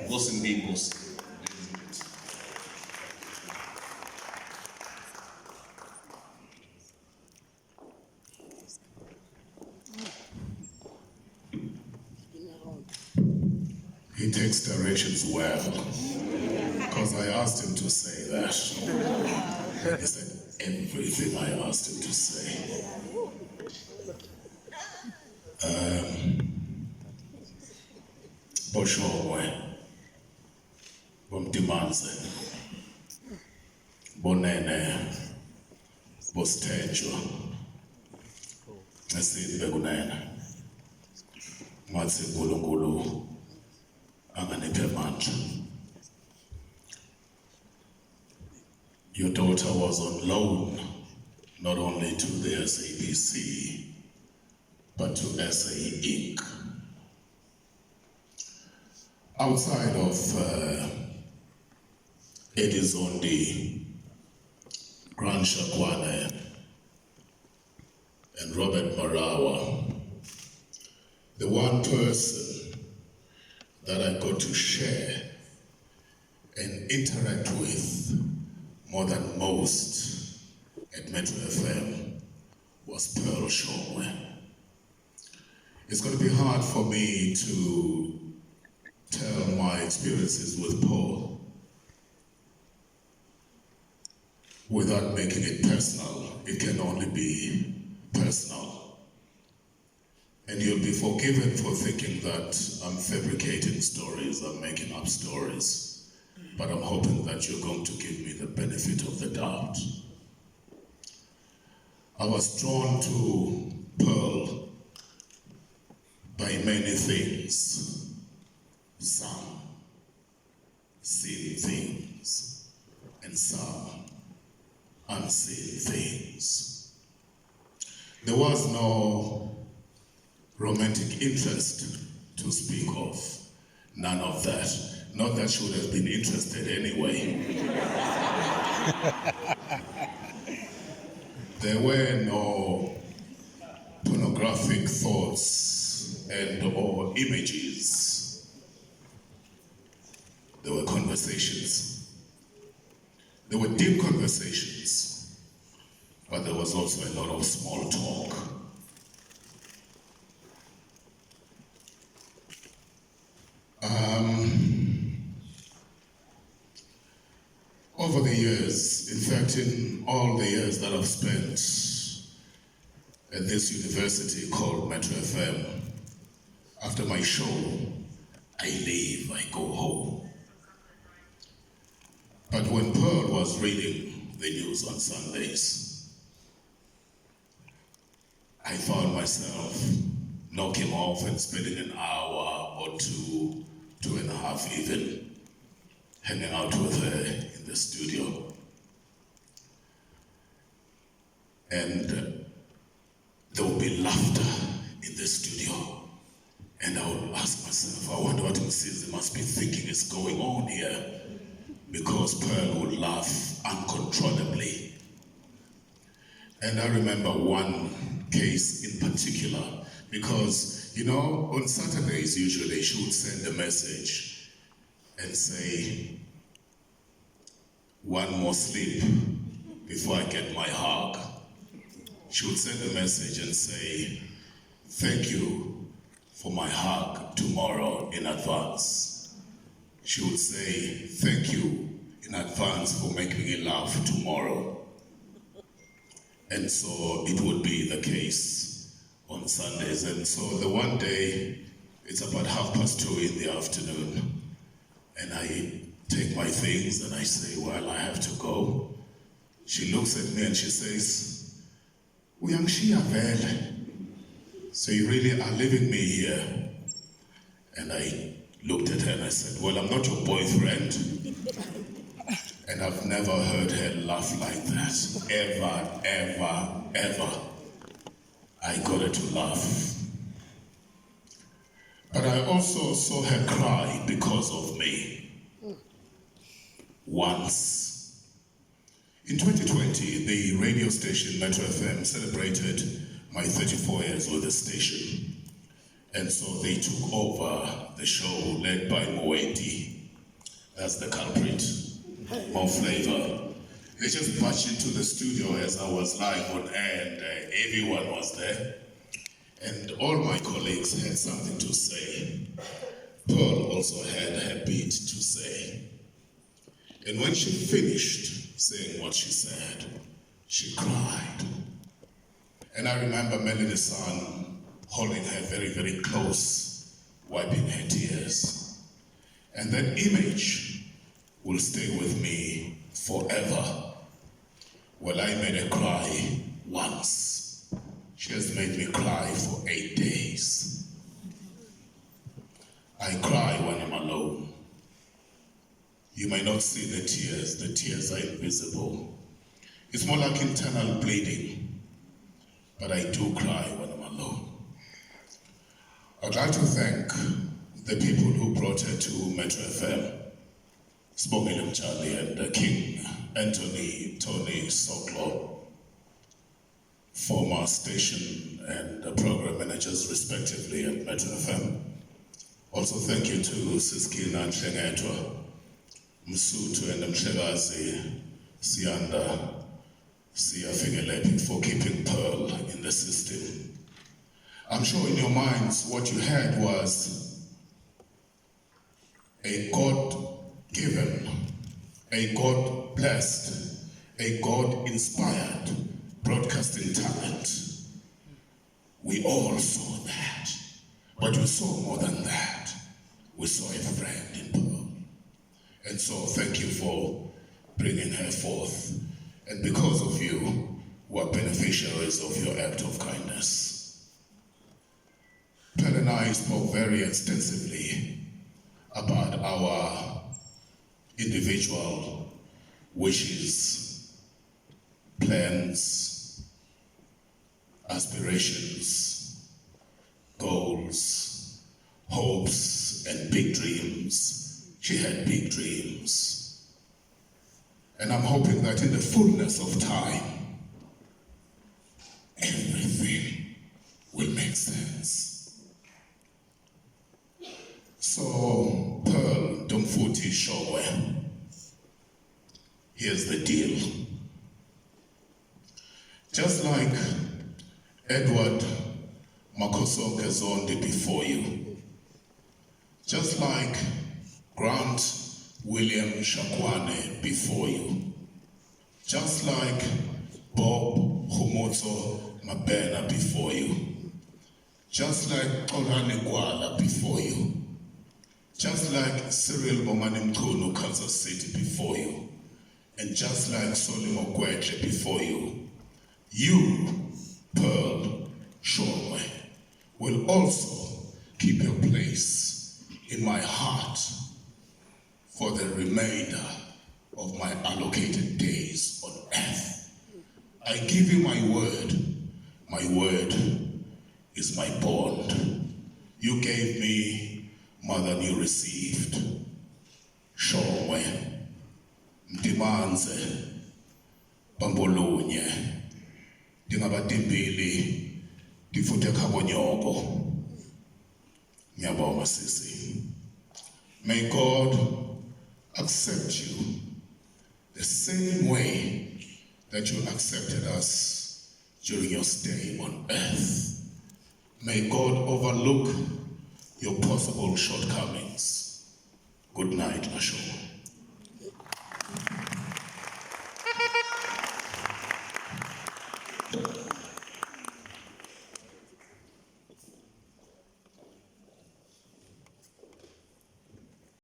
Nkosi be Nkosi. He takes directions well, because I asked him to say that. And he said everything I asked him to say. Shongwe, Bomtimanze, Bonene, Bostejo, Nasi Begunene, Matsi Gulungulu, Anganiphe mandla. Your daughter was on loan, not only to the SABC, but to SA Inc. Outside of Edizondi, Grand Shakwane, and Robert Marawa, the one person that I got to share and interact with more than most at Metro FM was Pearl Shongwe. It's going to be hard for me to tell my experiences with Paul without making it personal. It can only be personal. And you'll be forgiven for thinking that I'm fabricating stories, I'm making up stories. But I'm hoping that you're going to give me the benefit of the doubt. I was drawn to Pearl by many things. Some seen things, and some unseen things. There was no romantic interest to speak of, none of that. Not that she would have been interested anyway. There were no pornographic thoughts and or images. There were conversations. There were deep conversations, but there was also a lot of small talk. Over the years, in fact, in all the years that I've spent at this university called Metro FM, after my show, I leave, I go home. But when Pearl was reading the news on Sundays, I found myself knocking off and spending an hour or two and a half even, hanging out with her in the studio. And there would be laughter in the studio. And I would ask myself, I wonder what Mrs. must be thinking is going on here, because Pearl would laugh uncontrollably. And I remember one case in particular, because, you know, on Saturdays usually she would send a message and say, one more sleep before I get my hug. She would send a message and say, thank you for my hug tomorrow in advance. She would say, thank you in advance for making me laugh tomorrow. And so it would be the case on Sundays. And so the one day, it's about 2:30 in the afternoon, and I take my things and I say, well, I have to go. She looks at me and she says, Uyangshiya vele. So you really are leaving me here? And I looked at her and I said, well, I'm not your boyfriend. And I've never heard her laugh like that. Ever, ever, ever. I got her to laugh. But I also saw her cry because of me. Once. In 2020, the radio station Metro FM celebrated my 34 years with the station. And so they took over the show led by Moeti. That's the culprit. More flavor. They just marched into the studio as I was live on air, and everyone was there. And all my colleagues had something to say. Pearl also had her bit to say. And when she finished saying what she said, she cried. And I remember Melanie San holding her very, very close, wiping her tears. And that image will stay with me forever. Well, I made her cry once. She has made me cry for 8 days. I cry when I'm alone. You may not see the tears are invisible. It's more like internal bleeding, but I do cry when I'm alone. I'd like to thank the people who brought her to Metro FM, Spongile Charlie and King Anthony Tony Soklo, former station and program managers respectively at Metro FM. Also thank you to Siskina Nhlengethwa, Msutu and Mshelazi, Sianda, Siafingelepi for keeping Pearl in the system. I'm sure in your minds what you had was a God-given, a God-blessed, a God-inspired broadcasting talent. We all saw that, but we saw more than that. We saw a friend in Pearl. And so thank you for bringing her forth. And because of you, we are beneficiaries of your act of kindness. Pearl and I spoke very extensively about our individual wishes, plans, aspirations, goals, hopes, and big dreams. She had big dreams. And I'm hoping that in the fullness of time, everything will make sense. So, Pearl Dumfuti Shongwe, here's the deal. Just like Edward Makosonke Zondi before you, just like Grant William Shakwane before you, just like Bob Humotso Mabena before you, just like Korani Gwala before you, just like Cyril Bomani Mkunu, Kansas City before you, and just like Solomon Gwedle before you, you, Pearl Shongwe, will also keep your place in my heart for the remainder of my allocated days on earth. I give you my word. My word is my bond. You gave me more than you received. Shongwe, Mdimanze, Bambolonye, Dingabatimbili, Difute Kabonyoko. Nyaboma Sisi. May God accept you the same way that you accepted us during your stay on earth. May God overlook your possible shortcomings. Good night, Masho.